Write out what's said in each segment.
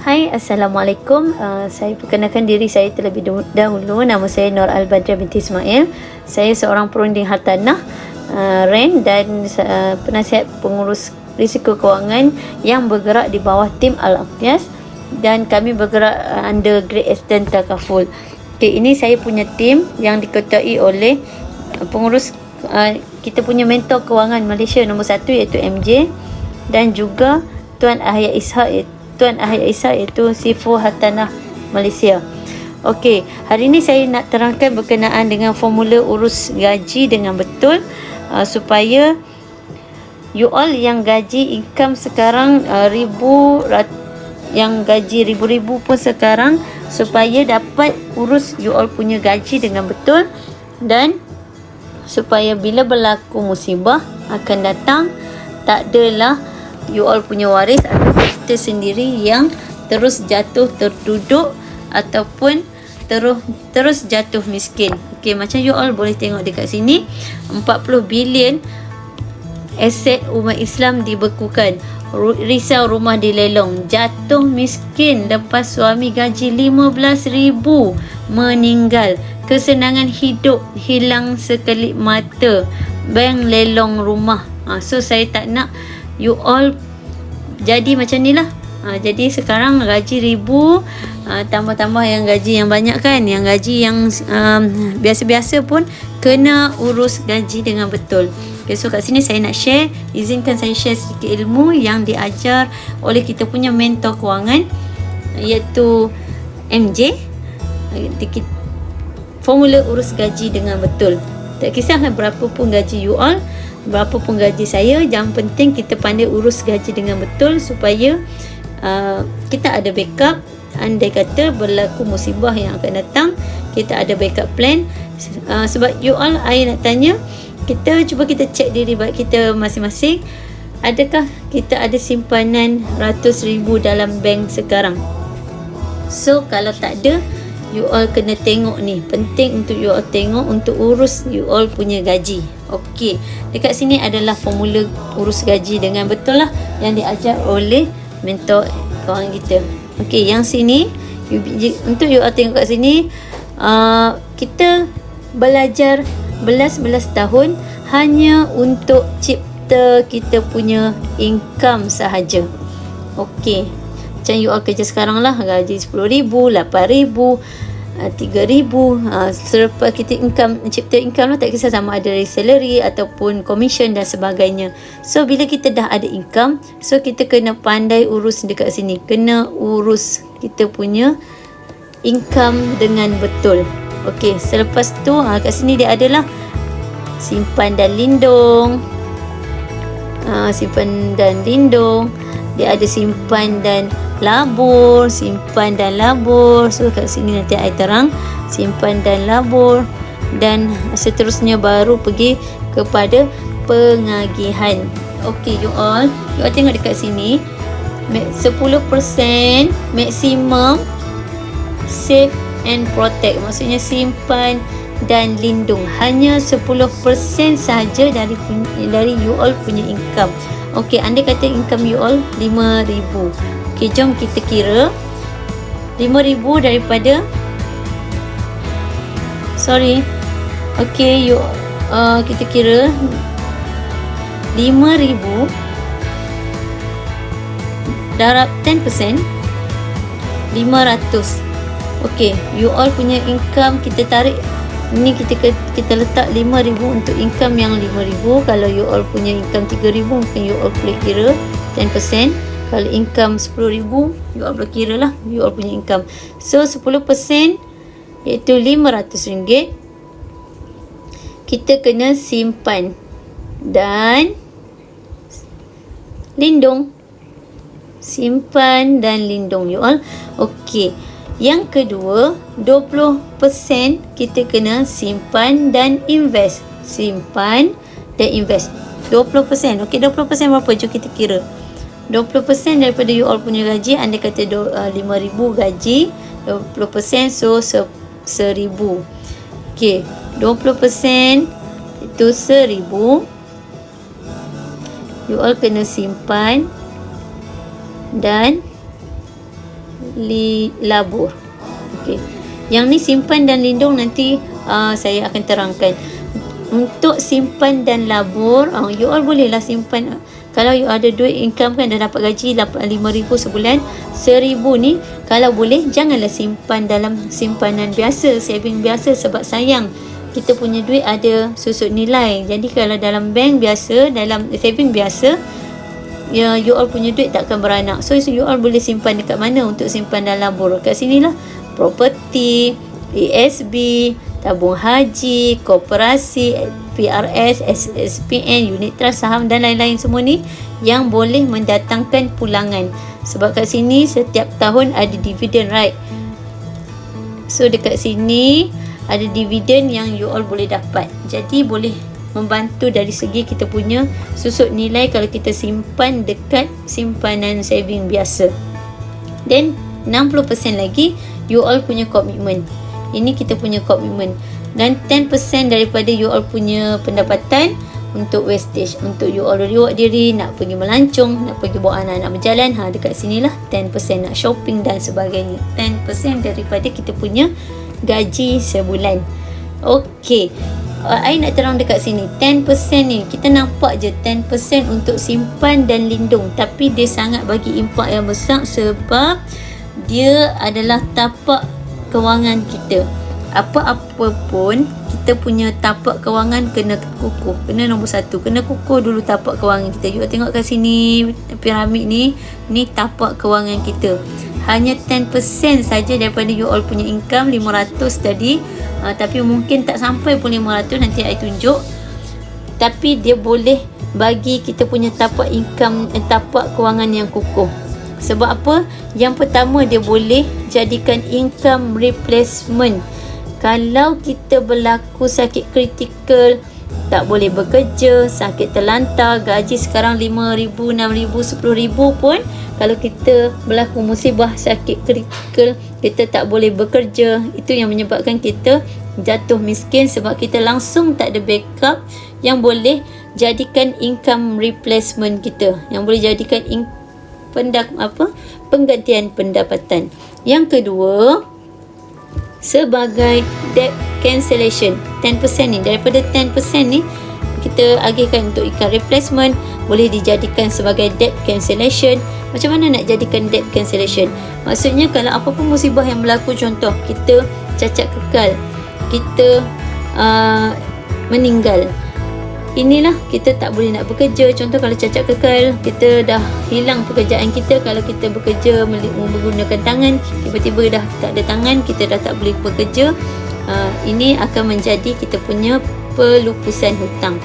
Hai, Assalamualaikum. Saya perkenalkan diri saya terlebih dahulu. Nama saya Nur Al-Badria binti Ismail. Saya seorang perunding hartanah REN dan penasihat pengurus risiko kewangan yang bergerak di bawah tim Al-Aqyas, dan kami bergerak under Great Eastern Takaful. Okay, ini saya punya tim yang diketuai oleh pengurus kita punya mentor kewangan Malaysia nombor 1 iaitu MJ, dan juga Tuan Ahya Ishak iaitu CFO Hartanah Malaysia. Okey, hari ini saya nak terangkan berkenaan dengan formula urus gaji dengan betul, supaya you all yang gaji income sekarang yang gaji ribu-ribu pun sekarang, supaya dapat urus you all punya gaji dengan betul, dan supaya bila berlaku musibah akan datang, tak adalah you all punya waris atau kita sendiri yang terus jatuh terduduk ataupun terus jatuh miskin. Okey, macam you all boleh tengok dekat sini, 40 bilion aset umat Islam dibekukan, risau rumah dilelong, jatuh miskin lepas suami gaji 15,000 meninggal, kesenangan hidup hilang sekelip mata, bank lelong rumah. So saya tak nak you all jadi macam ni lah. Jadi sekarang gaji ribu, tambah-tambah yang gaji yang banyak kan, yang gaji yang biasa-biasa pun kena urus gaji dengan betul. Okay, so kat sini saya nak share, izinkan saya share sedikit ilmu yang diajar oleh kita punya mentor kewangan iaitu MJ. Formula urus gaji dengan betul. Tak kisahlah berapa pun gaji you all, berapa pun gaji saya, yang penting kita pandai urus gaji dengan betul supaya kita ada backup. Andai kata berlaku musibah yang akan datang, kita ada backup plan. Sebab you all, I nak tanya, kita cuba kita cek diri kita masing-masing, adakah kita ada simpanan ratus ribu dalam bank sekarang? So kalau tak ada, you all kena tengok ni, penting untuk you all tengok untuk urus you all punya gaji. Okey, dekat sini adalah formula urus gaji dengan betul lah yang diajar oleh mentor kawan kita. Okey, yang sini untuk you all tengok kat sini, kita belajar belas tahun hanya untuk cipta kita punya income sahaja. Okey, macam you all kerja sekarang lah, gaji 10,000, 8,000, 3,000. Selepas kita cipta income lah, tak kisah sama ada dari salary ataupun commission dan sebagainya. So bila kita dah ada income, so kita kena pandai urus dekat sini, kena urus kita punya income dengan betul. Okey, selepas tu kat sini dia adalah simpan dan lindung. Simpan dan lindung, dia ada simpan dan labur, simpan dan labur. So kat sini nanti I terang simpan dan labur, dan seterusnya baru pergi kepada pengagihan. Okey, you all tengok dekat sini, 10% maximum save and protect, maksudnya simpan dan lindung, hanya 10% sahaja dari you all punya income. Okey, andai kata income you all 5,000. Okey, jom kita kira 5,000 daripada kita kira 5,000 darab 10%, 500. Okey, you all punya income kita tarik ni, kita letak 5,000 untuk income yang 5,000. Kalau you all punya income 3,000, mungkin you all boleh kira 10%. Kalau income 10,000, you all boleh kira lah you all punya income. So 10% iaitu RM500 kita kena simpan dan lindung. Simpan dan lindung you all. Okey, yang kedua, 20% kita kena simpan dan invest. Simpan dan invest 20%. Okey, 20% berapa? Jom kita kira. 20% daripada you all punya gaji, anda kata 5,000 gaji, 20% so 1,000. Okey, 20% itu 1,000. You all kena simpan dan labur. Okey. Yang ni simpan dan lindung nanti saya akan terangkan. Untuk simpan dan labur, you all bolehlah simpan. Kalau you ada duit income kan, dah dapat gaji 5,000 sebulan, 1,000 ni kalau boleh janganlah simpan dalam simpanan biasa, saving biasa, sebab sayang kita punya duit ada susut nilai. Jadi kalau dalam bank biasa, dalam saving biasa, ya, you all punya duit takkan beranak. So you all boleh simpan dekat mana untuk simpan dan labur? Kat sinilah, property, ASB, tabung haji, koperasi, PRS, SPN, unit trust, saham dan lain-lain semua ni yang boleh mendatangkan pulangan. Sebab kat sini setiap tahun ada dividen, right? So dekat sini ada dividen yang you all boleh dapat. Jadi boleh membantu dari segi kita punya susut nilai kalau kita simpan dekat simpanan saving biasa. Dan 60% lagi you all punya komitmen. Ini kita punya komitmen. Dan 10% daripada you all punya pendapatan untuk wastage, untuk you all reward diri, nak pergi melancong, nak pergi bawa anak-anak berjalan, dekat sinilah 10%, nak shopping dan sebagainya. 10% daripada kita punya gaji sebulan. Okey, I nak terang dekat sini, 10% ni kita nampak je 10% untuk simpan dan lindung, tapi dia sangat bagi impak yang besar sebab dia adalah tapak kewangan kita. Apa-apa pun kita punya tapak kewangan kena kukuh, kena nombor 1, kena kukuh dulu tapak kewangan kita. You tengok kat sini piramid ni tapak kewangan kita. Hanya 10% saja daripada you all punya income 500 tadi, tapi mungkin tak sampai pun 500, nanti I tunjuk. Tapi dia boleh bagi kita punya tapak income, tapak kewangan yang kukuh. Sebab apa? Yang pertama, dia boleh jadikan income replacement. Kalau kita berlaku sakit kritikal, tak boleh bekerja, sakit terlantar, gaji sekarang 5,000, 6,000, 10,000 pun, kalau kita berlaku musibah sakit kritikal, kita tak boleh bekerja. Itu yang menyebabkan kita jatuh miskin, sebab kita langsung tak ada backup yang boleh jadikan income replacement kita, yang boleh jadikan penggantian pendapatan. Yang kedua, sebagai debt cancellation. 10% ni, daripada 10% ni kita agihkan untuk income replacement, boleh dijadikan sebagai debt cancellation. Macam mana nak jadikan debt cancellation? Maksudnya kalau apa-apa musibah yang berlaku, contoh kita cacat kekal, kita meninggal, inilah kita tak boleh nak bekerja. Contoh kalau cacat kekal, kita dah hilang pekerjaan kita. Kalau kita bekerja menggunakan tangan, tiba-tiba dah tak ada tangan, kita dah tak boleh bekerja, ini akan menjadi kita punya pelupusan hutang.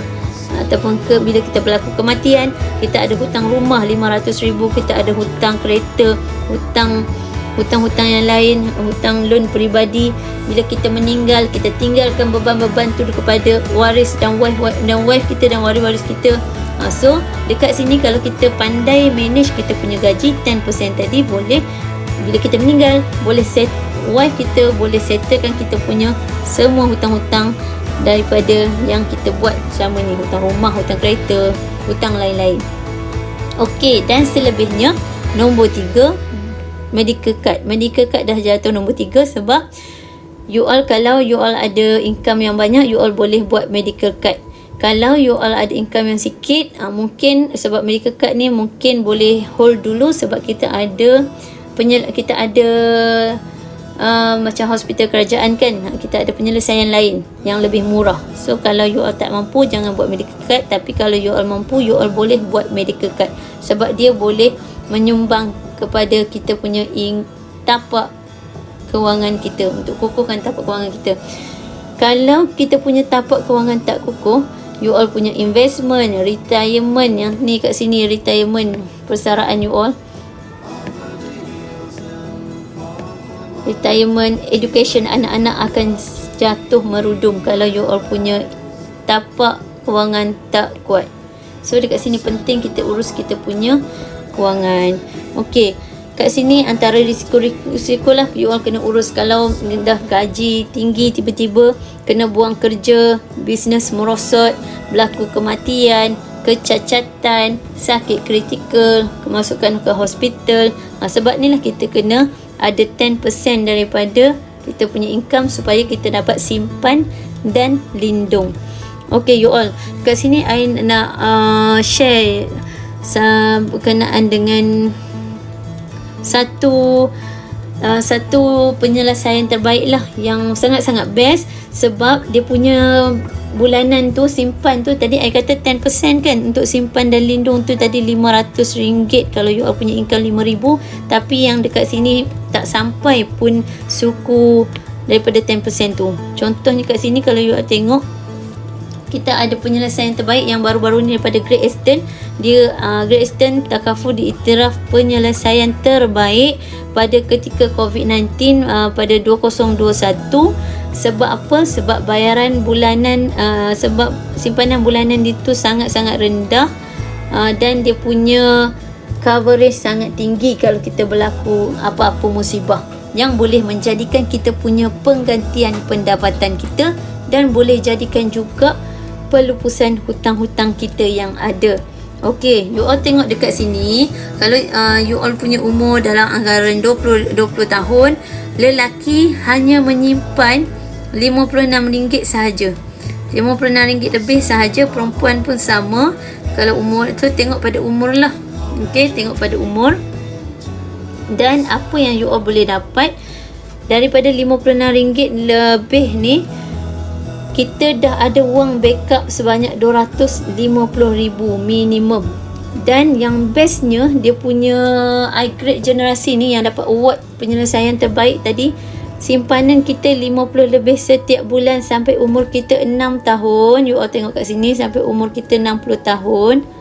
Ataupun bila kita berlaku kematian, kita ada hutang rumah 500,000, kita ada hutang kereta, hutang-hutang yang lain, hutang loan peribadi. Bila kita meninggal, kita tinggalkan beban-beban tu kepada waris dan wife kita dan waris-waris kita. So dekat sini kalau kita pandai manage kita punya gaji, 10% tadi boleh, bila kita meninggal, boleh wife kita boleh settlekan kita punya semua hutang-hutang daripada yang kita buat selama ni, hutang rumah, hutang kereta, hutang lain-lain. Okey, dan selebihnya nombor 3, medical card. Medical card dah jatuh nombor 3 sebab you all, kalau you all ada income yang banyak, you all boleh buat medical card. Kalau you all ada income yang sikit, mungkin sebab medical card ni mungkin boleh hold dulu sebab kita ada macam hospital kerajaan kan, kita ada penyelesaian lain yang lebih murah. So kalau you all tak mampu, jangan buat medical card. Tapi kalau you all mampu, you all boleh buat medical card sebab dia boleh menyumbang kepada kita punya tapak kewangan kita, untuk kukuhkan tapak kewangan kita. Kalau kita punya tapak kewangan tak kukuh, you all punya investment, retirement, yang ni kat sini retirement, persaraan you all, retirement, education anak-anak akan jatuh merudum kalau you all punya tapak kewangan tak kuat. So dekat sini penting kita urus kita punya kewangan. Okey, kat sini antara risiko lah you all kena urus. Kalau dah gaji tinggi, tiba-tiba kena buang kerja, bisnes merosot, berlaku kematian, kecacatan, sakit kritikal, kemasukan ke hospital. Sebab ni lah kita kena ada 10% daripada kita punya income supaya kita dapat simpan dan lindung. Okay you all, kat sini I nak share berkenaan dengan satu penyelesaian terbaik lah yang sangat-sangat best, sebab dia punya bulanan tu simpan tu tadi I kata 10% kan untuk simpan dan lindung tu tadi RM500 kalau you all punya income RM5,000, tapi yang dekat sini tak sampai pun suku daripada 10% tu. Contohnya kat sini kalau you all tengok, kita ada penyelesaian terbaik yang baru-baru ni daripada Great Eastern. Dia Great Eastern Takaful diiktiraf penyelesaian terbaik pada ketika COVID-19 pada 2021. Sebab apa? Sebab bayaran bulanan, sebab simpanan bulanan itu sangat-sangat rendah, dan dia punya coverage sangat tinggi kalau kita berlaku apa-apa musibah yang boleh menjadikan kita punya penggantian pendapatan kita, dan boleh jadikan juga pelupusan hutang-hutang kita yang ada. Okey, you all tengok dekat sini, kalau you all punya umur dalam anggaran 20 tahun, lelaki hanya menyimpan RM56 sahaja. RM56 lebih sahaja, perempuan pun sama. Kalau umur tu tengok pada umur lah. Okey, tengok pada umur. Dan apa yang you all boleh dapat daripada RM56 lebih ni, kita dah ada wang backup sebanyak RM250,000 minimum. Dan yang bestnya, dia punya iGrade generasi ni yang dapat award penyelesaian terbaik tadi, simpanan kita 50 lebih setiap bulan sampai umur kita 6 tahun. You all tengok kat sini, sampai umur kita 60 tahun.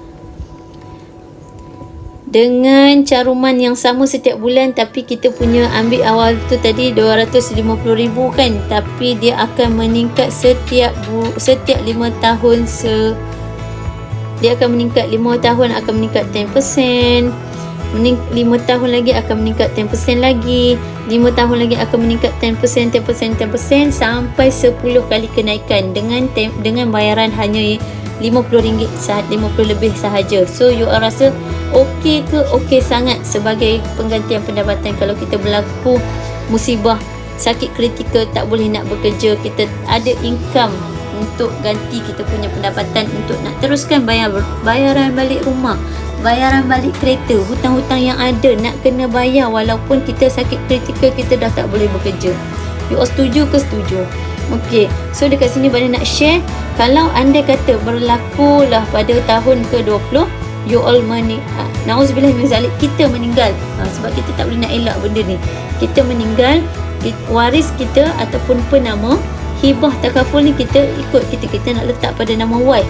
Dengan caruman yang sama setiap bulan, tapi kita punya ambil awal tu tadi RM250,000 kan, tapi dia akan meningkat setiap 5 tahun. Dia akan meningkat 5 tahun akan meningkat 10%, 5 tahun lagi akan meningkat 10% lagi, 5 tahun lagi akan meningkat 10% sampai 10 kali kenaikan dengan bayaran hanya RM50 50 lebih sahaja. So you all rasa okey ke? Okey sangat sebagai penggantian pendapatan kalau kita berlaku musibah, sakit kritikal, tak boleh nak bekerja, kita ada income untuk ganti kita punya pendapatan untuk nak teruskan bayaran balik rumah, bayaran balik kereta, hutang-hutang yang ada nak kena bayar walaupun kita sakit kritikal, kita dah tak boleh bekerja. You all setuju ke? Setuju. Okey, so dekat sini Bana nak share, kalau anda kata berlaku lah pada tahun ke-20, you all na'udzubillah min zalik, kita meninggal, sebab kita tak boleh nak elak benda ni, kita meninggal, waris kita ataupun penama hibah takaful ni kita ikut, kita nak letak pada nama wife.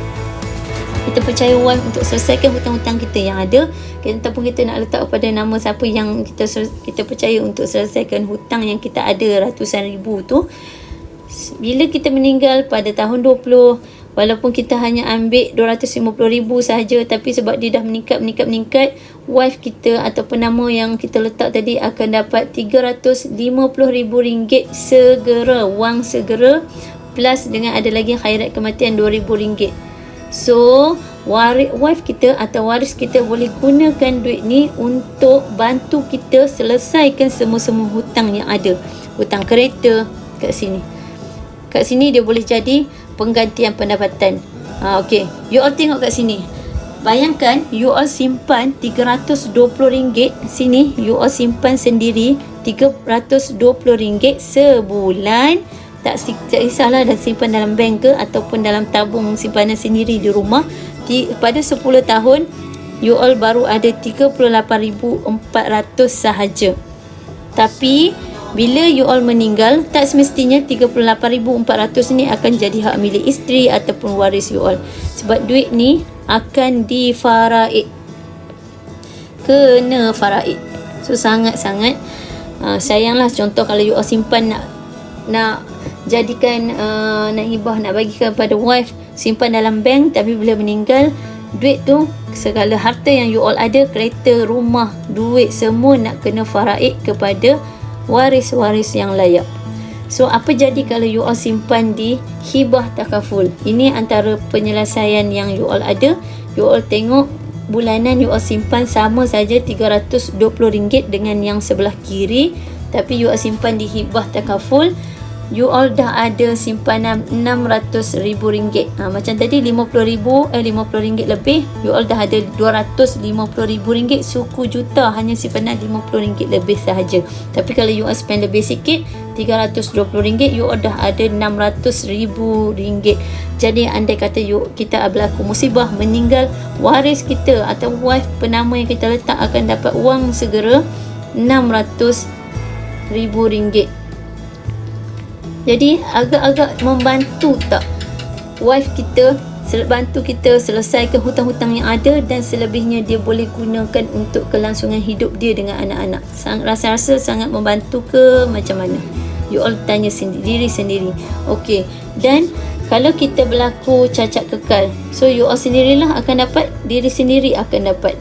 Kita percaya wife untuk selesaikan hutang-hutang kita yang ada, ataupun kita nak letak pada nama siapa yang kita percaya untuk selesaikan hutang yang kita ada ratusan ribu tu. Bila kita meninggal pada tahun 20, walaupun kita hanya ambil RM250,000 sahaja, tapi sebab dia dah meningkat, wife kita ataupun nama yang kita letak tadi akan dapat RM350,000 segera, wang segera, plus dengan ada lagi khairat kematian RM2,000. So wife kita atau waris kita boleh gunakan duit ni untuk bantu kita selesaikan semua-semua hutang yang ada. Hutang kereta kat sini dia boleh jadi penggantian pendapatan. Okey, you all tengok kat sini. Bayangkan you all simpan RM320, sini you all simpan sendiri RM320 sebulan. Tak kisahlah dah simpan dalam bank ke ataupun dalam tabung simpanan sendiri di rumah. Pada 10 tahun you all baru ada RM38,400 sahaja. Tapi bila you all meninggal, tak semestinya RM38,400 ni akan jadi hak milik isteri ataupun waris you all. Sebab duit ni akan difaraid. Kena faraid. So sangat-sangat sayanglah. Contoh kalau you all simpan nak jadikan nak hibah, nak bagikan pada wife, simpan dalam bank, tapi bila meninggal, duit tu, segala harta yang you all ada, kereta, rumah, duit semua nak kena faraid kepada waris-waris yang layak. So apa jadi kalau you all simpan di hibah takaful? Ini antara penyelesaian yang you all ada you all tengok bulanan you all simpan sama saja RM320 dengan yang sebelah kiri, tapi you all simpan di hibah takaful, you all dah ada simpanan RM600,000. Macam tadi RM50,000 lebih, you all dah ada RM250,000, suku juta hanya simpanan RM50 lebih sahaja. Tapi kalau you all spend lebih sikit, RM320, you all dah ada RM600,000. Jadi andai kata kita berlaku musibah, meninggal, waris kita atau wife penama yang kita letak akan dapat wang segera RM600,000. Jadi agak-agak membantu tak wife kita, bantu kita selesaikan hutang-hutang yang ada, dan selebihnya dia boleh gunakan untuk kelangsungan hidup dia dengan anak-anak. Rasa-rasa sangat membantu ke macam mana? You all tanya diri sendiri. Okey, dan kalau kita berlaku cacat kekal, so you all sendirilah akan dapat, diri sendiri akan dapat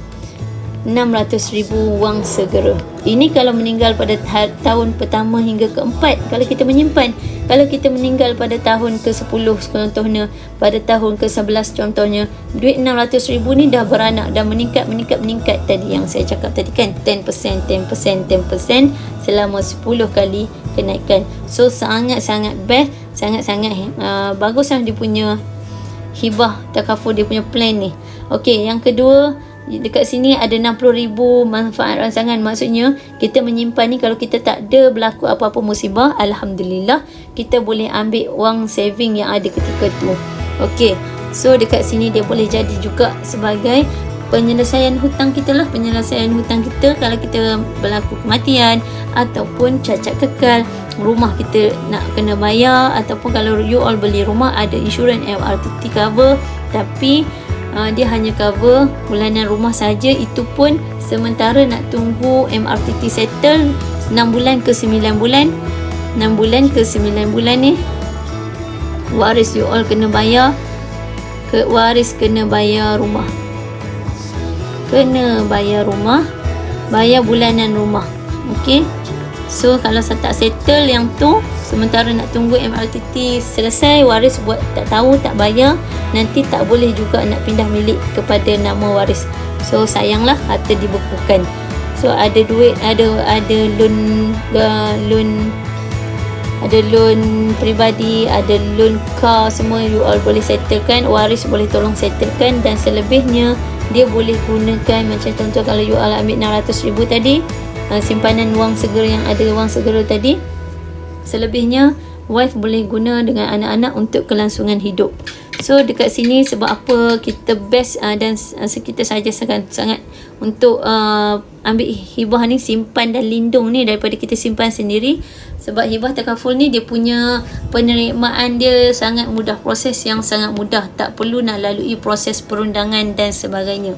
RM600,000 wang segera. Ini kalau meninggal pada tahun pertama hingga keempat, kalau kita menyimpan. Kalau kita meninggal pada tahun ke-10 contohnya, pada tahun ke-11 contohnya, duit RM600,000 ni dah beranak, dah meningkat tadi yang saya cakap tadi kan, 10% selama 10 kali kenaikan. So sangat-sangat best, sangat-sangat baguslah dia punya hibah takaful, dia punya plan ni. Okey, yang kedua, dekat sini ada 60,000 manfaat rangsangan. Maksudnya kita menyimpan ni, kalau kita tak ada berlaku apa-apa musibah, Alhamdulillah kita boleh ambil wang saving yang ada ketika tu. Okey, so dekat sini dia boleh jadi juga sebagai penyelesaian hutang kita lah. Penyelesaian hutang kita kalau kita berlaku kematian ataupun cacat kekal, rumah kita nak kena bayar, ataupun kalau you all beli rumah ada insurans MRTT cover, tapi dia hanya cover bulanan rumah saja. Itu pun sementara nak tunggu MRTT settle 6 bulan ke 9 bulan. 6 bulan ke 9 bulan ni waris you all kena bayar, waris kena bayar rumah, bayar bulanan rumah. Okey, so kalau saya tak settle yang tu, sementara nak tunggu MRTT selesai, waris buat tak tahu, tak bayar, nanti tak boleh juga nak pindah milik kepada nama waris. So sayanglah, harta dibekukan. So ada duit, ada loan peribadi, ada loan car, semua you all boleh settlekan, waris boleh tolong settlekan, dan selebihnya dia boleh gunakan. Macam contoh kalau you all ambil RM600,000 tadi, simpanan wang segera yang ada wang segera tadi, selebihnya wife boleh guna dengan anak-anak untuk kelangsungan hidup. So dekat sini sebab apa kita best dan kita saja sangat untuk ambil hibah ni, simpan dan lindung ni, daripada kita simpan sendiri. Sebab hibah takaful ni dia punya penerimaan dia sangat mudah, proses yang sangat mudah, tak perlu nak lalui proses perundangan dan sebagainya.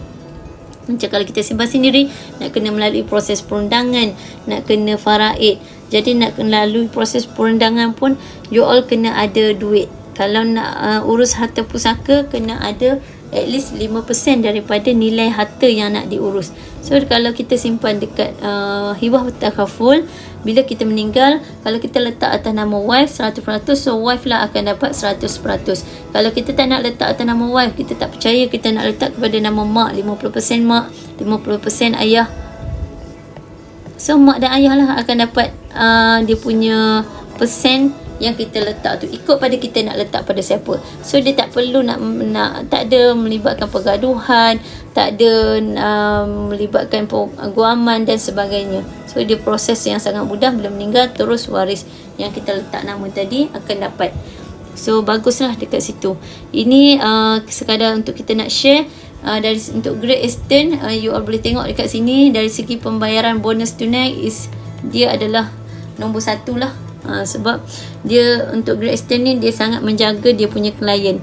Macam kalau kita simpan sendiri, nak kena melalui proses perundangan, nak kena faraid. Jadi nak melalui proses perundangan pun you all kena ada duit. Kalau nak urus harta pusaka, kena ada at least 5% daripada nilai harta yang nak diurus. So kalau kita simpan dekat hibah takaful, bila kita meninggal, kalau kita letak atas nama wife 100%, so wife lah akan dapat 100%. Kalau kita tak nak letak atas nama wife, kita tak percaya, kita nak letak kepada nama mak, 50% mak, 50% ayah, so mak dan ayah lah akan dapat dia punya persen yang kita letak tu, ikut pada kita nak letak pada siapa. So dia tak perlu nak tak ada melibatkan pergaduhan, tak ada melibatkan guaman dan sebagainya. So dia proses yang sangat mudah. Bila meninggal, terus waris yang kita letak nama tadi akan dapat. So baguslah dekat situ. Ini sekadar untuk kita nak share. Dari untuk Great Eastern, you all boleh tengok dekat sini, dari segi pembayaran bonus tunai dia adalah nombor 1 lah. Sebab dia untuk Great Eastern ni dia sangat menjaga dia punya klien.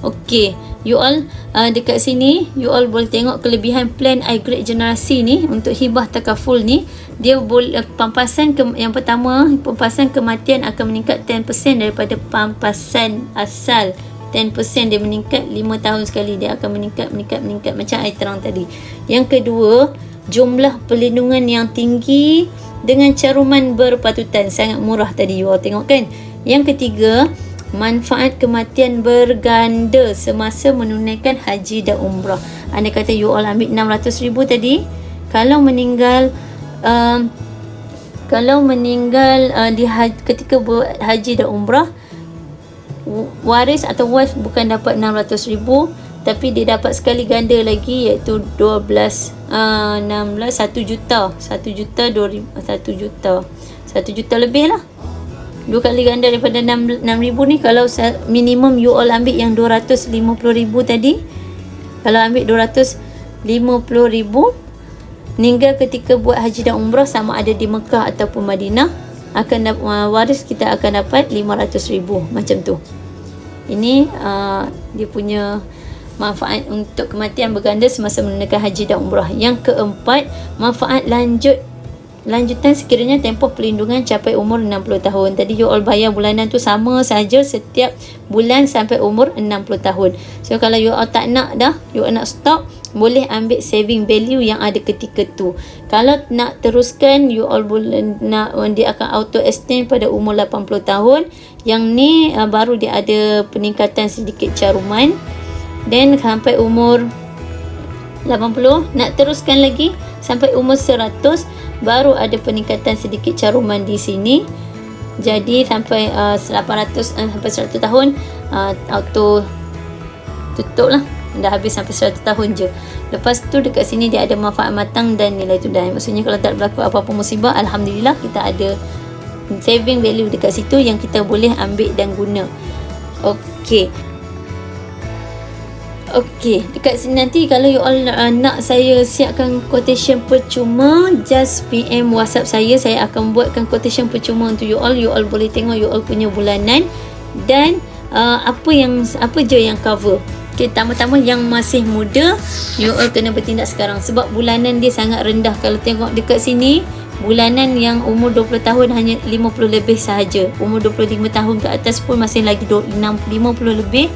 Okey, you all dekat sini you all boleh tengok kelebihan plan iGreat Generasi ni untuk hibah takaful ni. Dia boleh pampasan yang pertama, pampasan kematian akan meningkat 10% daripada pampasan asal. 10% dia meningkat 5 tahun sekali, dia akan meningkat macam air terang tadi. Yang kedua, jumlah perlindungan yang tinggi dengan caruman berpatutan, sangat murah tadi you all tengok kan. Yang ketiga, manfaat kematian berganda semasa menunaikan haji dan umrah. Anda kata you all ambil 600,000 tadi, kalau meninggal ketika buat haji dan umrah, waris atau wife bukan dapat 600,000, tapi dia dapat sekali ganda lagi, iaitu 12 16 1 juta 1 juta lebih lah, 2 kali ganda daripada 6,000 ni. Kalau minimum you all ambil yang 250,000 tadi, kalau ambil 250,000, meninggal ketika buat haji dan umrah sama ada di Mekah ataupun Madinah, akan waris kita akan dapat 500,000 macam tu. Ini dia punya manfaat untuk kematian berganda semasa menunaikan haji dan umrah. Yang keempat, manfaat lanjutan sekiranya tempoh perlindungan capai umur 60 tahun. Tadi you all bayar bulanan tu sama saja setiap bulan sampai umur 60 tahun. So kalau you all tak nak dah, you all nak stop, boleh ambil saving value yang ada ketika tu. Kalau nak teruskan, you all boleh dia akan auto extend pada umur 80 tahun. Yang ni baru dia ada peningkatan sedikit caruman. Dan sampai umur 80, nak teruskan lagi sampai umur 100, baru ada peningkatan sedikit caruman di sini. Jadi sampai 800 sampai 100 tahun auto tutup lah, dah habis sampai 100 tahun je. Lepas tu dekat sini dia ada manfaat matang dan nilai tunai. Maksudnya kalau tak berlaku apa-apa musibah, alhamdulillah kita ada saving value dekat situ yang kita boleh ambil dan guna. Okey, dekat sini nanti kalau you all nak saya siapkan quotation percuma, just PM WhatsApp saya akan buatkan quotation percuma untuk you all. You all boleh tengok you all punya bulanan dan apa je yang cover. Okey, pertama-tama yang masih muda, you all kena bertindak sekarang sebab bulanan dia sangat rendah. Kalau tengok dekat sini, bulanan yang umur 20 tahun hanya 50 lebih sahaja. Umur 25 tahun ke atas pun masih lagi 50 lebih.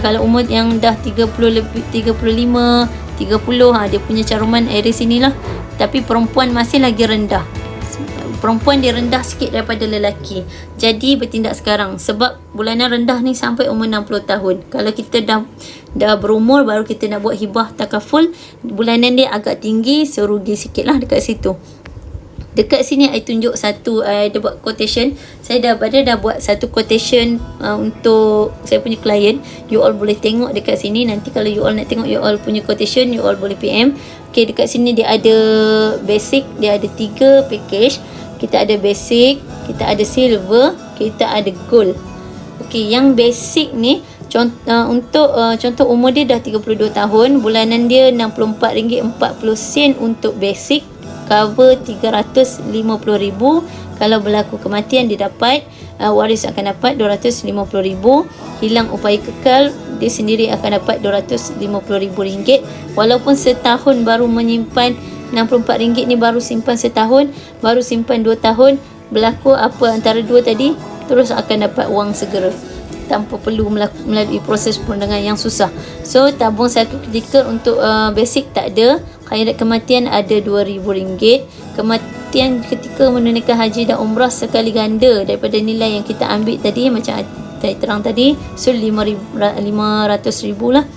Kalau umur yang dah 30 lebih, 35, 30, dia punya caruman area sinilah. Tapi perempuan masih lagi rendah. Perempuan dia rendah sikit daripada lelaki. Jadi bertindak sekarang sebab bulanan rendah ni sampai umur 60 tahun. Kalau kita dah berumur, baru kita nak buat hibah takaful, bulanan dia agak tinggi, so rugi sikit lah dekat situ. Dekat sini saya tunjuk satu, dia buat quotation. Saya dah buat satu quotation untuk saya punya klien. You all boleh tengok dekat sini. Nanti kalau you all nak tengok you all punya quotation, you all boleh PM. Okay, dekat sini dia ada basic, dia ada 3 package. Kita ada basic, kita ada silver, kita ada gold. Okay, yang basic ni untuk contoh umur dia dah 32 tahun, bulanan dia RM64.40 untuk basic, cover 350,000. Kalau berlaku kematian dia dapat waris akan dapat 250,000. Hilang upaya kekal, dia sendiri akan dapat RM250,000. Walaupun setahun baru menyimpan RM64 ni, baru simpan setahun, baru simpan 2 tahun, berlaku apa antara 2 tadi, terus akan dapat wang segera tanpa perlu melalui proses perundangan yang susah. So tabung kritikal untuk basic tak ada. Khairat kematian ada RM2,000. Kematian ketika menunaikan haji dan umrah sekali ganda daripada nilai yang kita ambil tadi, macam saya terang tadi, so 500,000 lah.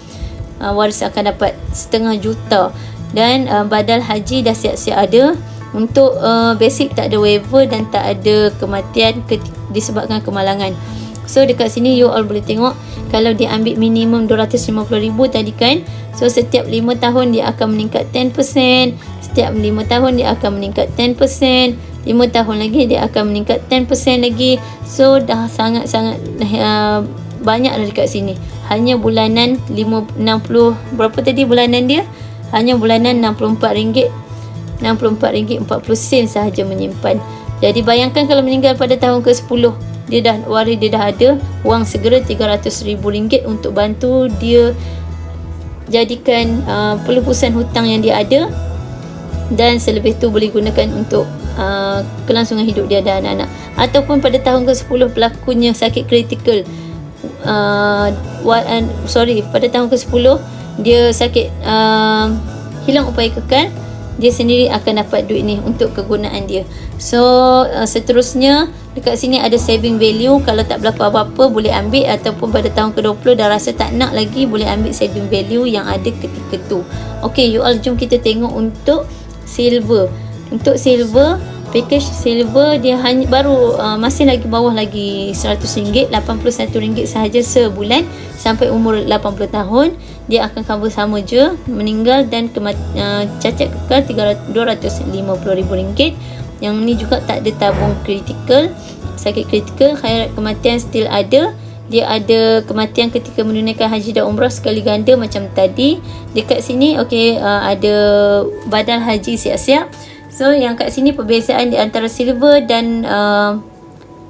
Waris akan dapat setengah juta. Dan badal haji dah siap-siap ada. Untuk basic tak ada waiver dan tak ada kematian disebabkan kemalangan. So dekat sini you all boleh tengok, kalau dia ambil minimum 250,000 tadi kan, so setiap 5 tahun dia akan meningkat 10%, setiap 5 tahun dia akan meningkat 10%, 5 tahun lagi dia akan meningkat 10% lagi. So dah sangat-sangat banyak dah dekat sini. Hanya bulanan 60, berapa tadi bulanan dia? Hanya bulanan RM64.40 sahaja menyimpan. Jadi bayangkan kalau meninggal pada tahun ke-10, waris dia dah ada wang segera RM300,000 untuk bantu dia jadikan pelupusan hutang yang dia ada, dan selebih tu boleh gunakan untuk kelangsungan hidup dia dan anak-anak. Ataupun pada tahun ke-10 berlakunya sakit kritikal, pada tahun ke-10 dia sakit, hilang upaya kekal, dia sendiri akan dapat duit ni untuk kegunaan dia. So seterusnya dekat sini ada saving value. Kalau tak berlaku apa-apa boleh ambil, ataupun pada tahun ke-20 dah rasa tak nak lagi, boleh ambil saving value yang ada ketika tu. Okay, you all, jom kita tengok untuk silver. Untuk silver, package silver dia hanya baru masih lagi bawah lagi RM100, RM81 sahaja sebulan sampai umur 80 tahun. Dia akan cover sama je meninggal dan cacat kekal RM250,000. Yang ni juga tak ada tabung kritikal, sakit kritikal, khairat kematian still ada. Dia ada kematian ketika menunaikan haji dan umrah sekali ganda macam tadi. Dekat sini ada badal haji siap-siap. So yang kat sini perbezaan di antara silver dan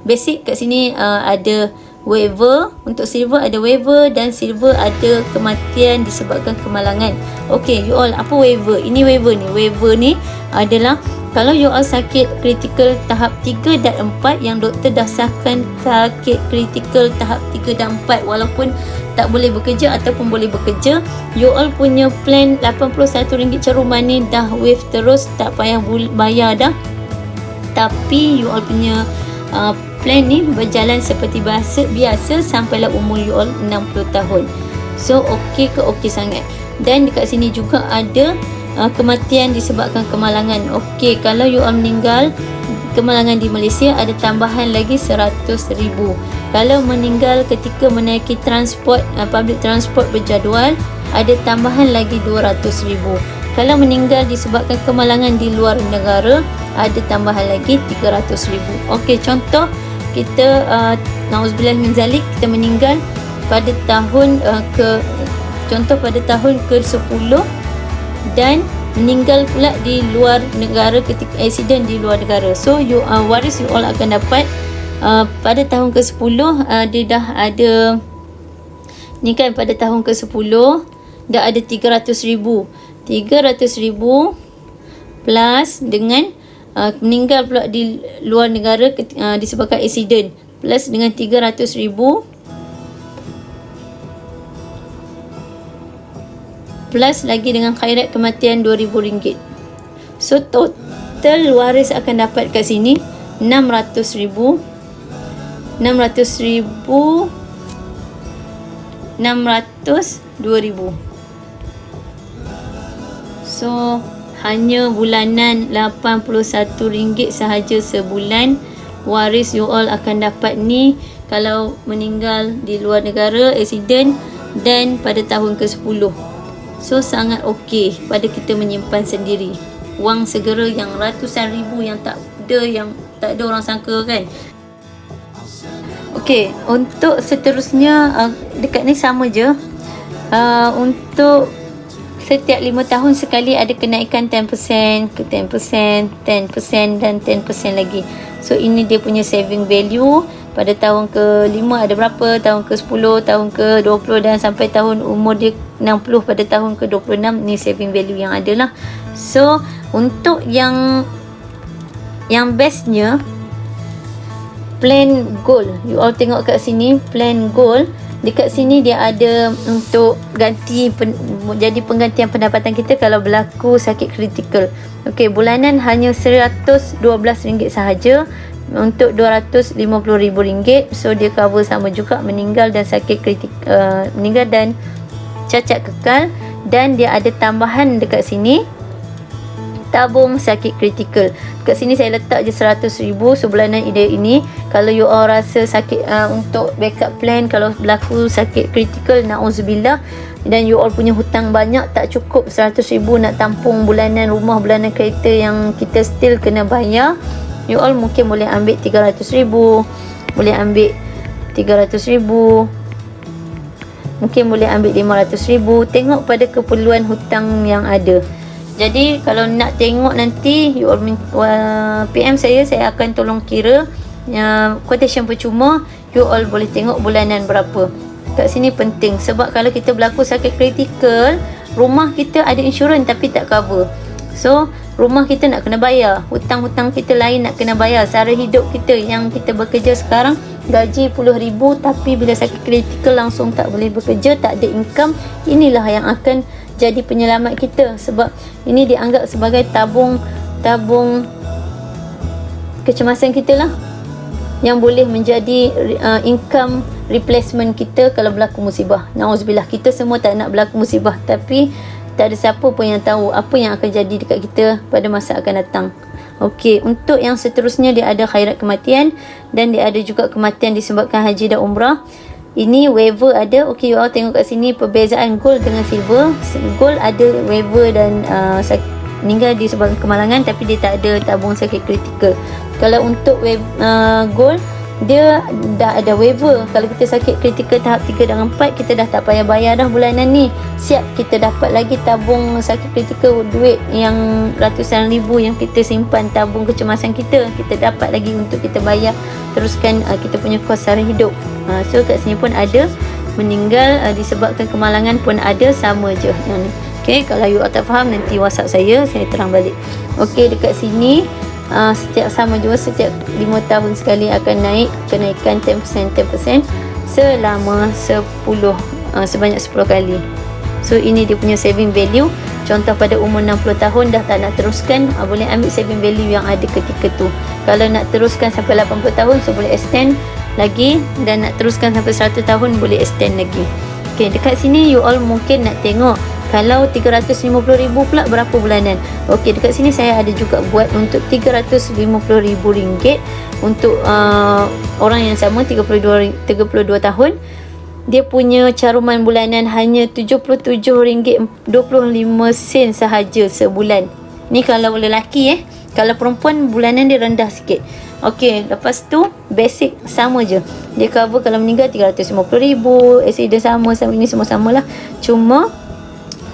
basic, kat sini ada waiver. Untuk silver ada waiver, dan silver ada kematian disebabkan kemalangan. Okay, you all, apa waiver? Ini waiver ni. Waiver ni adalah kalau you all sakit kritikal tahap 3 dan 4, yang doktor dah sahkan sakit kritikal tahap 3 dan 4 walaupun tak boleh bekerja ataupun boleh bekerja, you all punya plan RM81 caruman ni dah waive terus, tak payah bayar dah. Tapi you all punya plan ni berjalan seperti biasa sampailah umur you all 60 tahun. So okey ke okey sangat. Dan dekat sini juga ada kematian disebabkan kemalangan. Okey, kalau you all meninggal kemalangan di Malaysia ada tambahan lagi RM100,000. Kalau meninggal ketika menaiki transport, public transport berjadual, ada tambahan lagi RM200,000. Kalau meninggal disebabkan kemalangan di luar negara, ada tambahan lagi RM300,000. Okey, contoh kita nauzubillah min zalik, kita meninggal pada tahun pada tahun ke-10 dan meninggal pula di luar negara ketika accident di luar negara. So waris you all akan dapat pada tahun ke-10 dia dah ada ni kan, pada tahun ke-10 dah ada RM300,000 plus dengan meninggal pula di luar negara disebabkan accident, plus dengan RM300,000 plus lagi dengan khairat kematian RM2,000. So total waris akan dapat kat sini RM600,000 602,000. So hanya bulanan RM81 sahaja sebulan waris you all akan dapat ni kalau meninggal di luar negara accident dan pada tahun ke-10. So sangat okey pada kita menyimpan sendiri wang segera yang ratusan ribu yang tak ada orang sangka kan. Okey, untuk seterusnya dekat ni sama je. Untuk setiap 5 tahun sekali ada kenaikan 10%, ke 10%, 10% dan 10% lagi. So ini dia punya saving value. Pada tahun ke-5 ada berapa, tahun ke-10, tahun ke-20 dan sampai tahun umur dia 60 pada tahun ke-26, ni saving value yang ada lah. So untuk yang bestnya plan gold. You all tengok kat sini plan gold. Dekat sini dia ada untuk jadi penggantian pendapatan kita kalau berlaku sakit kritikal. Okey, bulanan hanya RM112 sahaja untuk RM250,000. So dia cover sama juga meninggal dan sakit kritikal, meninggal dan cacat kekal. Dan dia ada tambahan dekat sini tabung sakit kritikal. Dekat sini saya letak je RM100,000 sebulanan ide ini. Kalau you all rasa sakit untuk backup plan kalau berlaku sakit kritikal, na'udzubillah, dan you all punya hutang banyak, tak cukup RM100,000 nak tampung bulanan rumah, bulanan kereta yang kita still kena bayar, you all mungkin boleh ambil RM300,000, boleh ambil RM300,000, mungkin boleh ambil RM500,000, tengok pada keperluan hutang yang ada. Jadi kalau nak tengok nanti you all PM saya akan tolong kira quotation percuma. You all boleh tengok bulanan berapa. Kat sini penting sebab kalau kita berlaku sakit kritikal, rumah kita ada insurans tapi tak cover. So rumah kita nak kena bayar, hutang-hutang kita lain nak kena bayar, sara hidup kita yang kita bekerja sekarang gaji RM10,000 tapi bila sakit kritikal langsung tak boleh bekerja, tak ada income. Inilah yang akan jadi penyelamat kita, sebab ini dianggap sebagai tabung kecemasan kita lah, yang boleh menjadi income replacement kita kalau berlaku musibah. Nauzubillah, kita semua tak nak berlaku musibah, tapi tak ada siapa pun yang tahu apa yang akan jadi dekat kita pada masa akan datang. Okey, untuk yang seterusnya dia ada khairat kematian, dan dia ada juga kematian disebabkan haji dan umrah. Ini waiver ada. Okey, you all tengok kat sini perbezaan gold dengan silver. Gold ada waiver dan meninggal disebabkan kemalangan, tapi dia tak ada tabung sakit kritikal. Kalau untuk gold, dia dah ada waiver. Kalau kita sakit kritikal tahap 3 dan 4, kita dah tak payah bayar dah bulanan ni. Siap, kita dapat lagi tabung sakit kritikal, duit yang ratusan ribu yang kita simpan, tabung kecemasan kita dapat lagi untuk kita bayar teruskan kita punya kos sehari hidup. So kat sini pun ada meninggal disebabkan kemalangan pun ada, sama je yang ni. Okay, kalau you tak faham nanti WhatsApp saya terang balik. Okay, dekat sini setiap sama juga, setiap 5 tahun sekali akan naik kenaikan 10% selama 10 sebanyak 10 kali. So ini dia punya saving value. Contoh pada umur 60 tahun dah tak nak teruskan, boleh ambil saving value yang ada ketika tu. Kalau nak teruskan sampai 80 tahun, so boleh extend lagi, dan nak teruskan sampai 100 tahun boleh extend lagi. Okay, dekat sini you all mungkin nak tengok kalau 350,000 pula berapa bulanan. Okey, dekat sini saya ada juga buat untuk 350,000 ringgit untuk orang yang sama 32 tahun. Dia punya caruman bulanan hanya RM77.25 sahaja sebulan. Ni kalau lelaki Kalau perempuan bulanan dia rendah sikit. Okey, lepas tu basic sama je. Dia cover kalau meninggal 350,000, accident sama, ini semua samalah. Cuma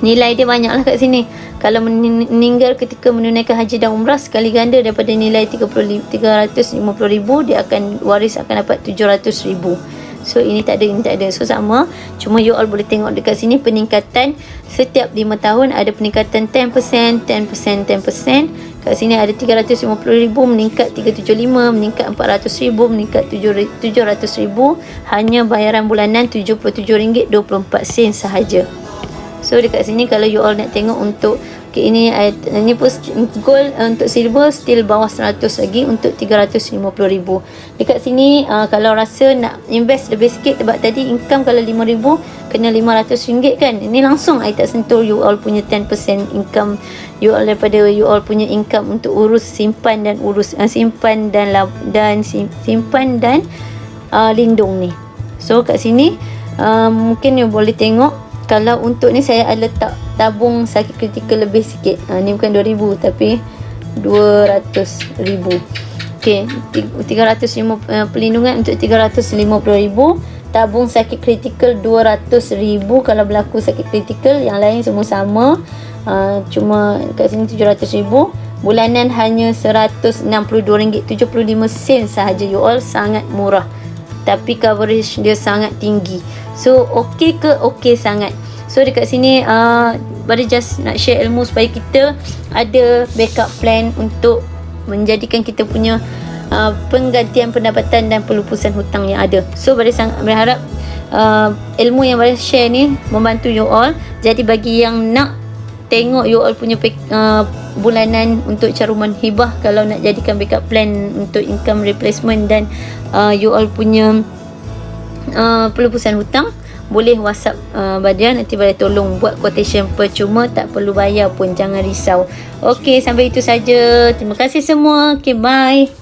nilai dia banyak lah kat sini. Kalau meninggal ketika menunaikan haji dan umrah sekali ganda daripada nilai 350,000, dia akan waris akan dapat 700,000. So ini tak ada, so sama. Cuma you all boleh tengok dekat sini peningkatan setiap 5 tahun ada peningkatan 10%. Kat sini ada 350,000 meningkat 375, meningkat 400,000, meningkat 700,000. Hanya bayaran bulanan RM77.24 sahaja. So dekat sini kalau you all nak tengok untuk ini pun gold, untuk silver still bawah 100 lagi untuk 350,000. Dekat sini kalau rasa nak invest lebih sikit, sebab tadi income kalau 5,000 kena RM500 kan. Ini langsung I tak sentuh you all punya 10% income you all daripada you all punya income untuk urus simpan dan simpan dan lindung ni. So kat sini mungkin you boleh tengok. Kalau untuk ni saya ada letak tabung sakit kritikal lebih sikit. Ni bukan 2,000 tapi 200,000. Okey, 350 pelindungan untuk 350,000. Tabung sakit kritikal 200,000 kalau berlaku sakit kritikal. Yang lain semua sama. Cuma kat sini 700,000. Bulanan hanya RM162.75 sahaja you all. Sangat murah, tapi coverage dia sangat tinggi. So okey ke? Okey sangat. So dekat sini Bada just nak share ilmu supaya kita ada backup plan untuk menjadikan kita punya penggantian pendapatan dan pelupusan hutang yang ada. So Bada sangat berharap ilmu yang Bada share ni membantu you all. Jadi bagi yang nak tengok you all punya bulanan untuk caruman hibah, kalau nak jadikan backup plan untuk income replacement dan you all punya pelupusan hutang, boleh WhatsApp Badia, nanti Badia tolong buat quotation percuma, tak perlu bayar pun, jangan risau. Okey, sampai itu saja. Terima kasih semua. Okey, bye.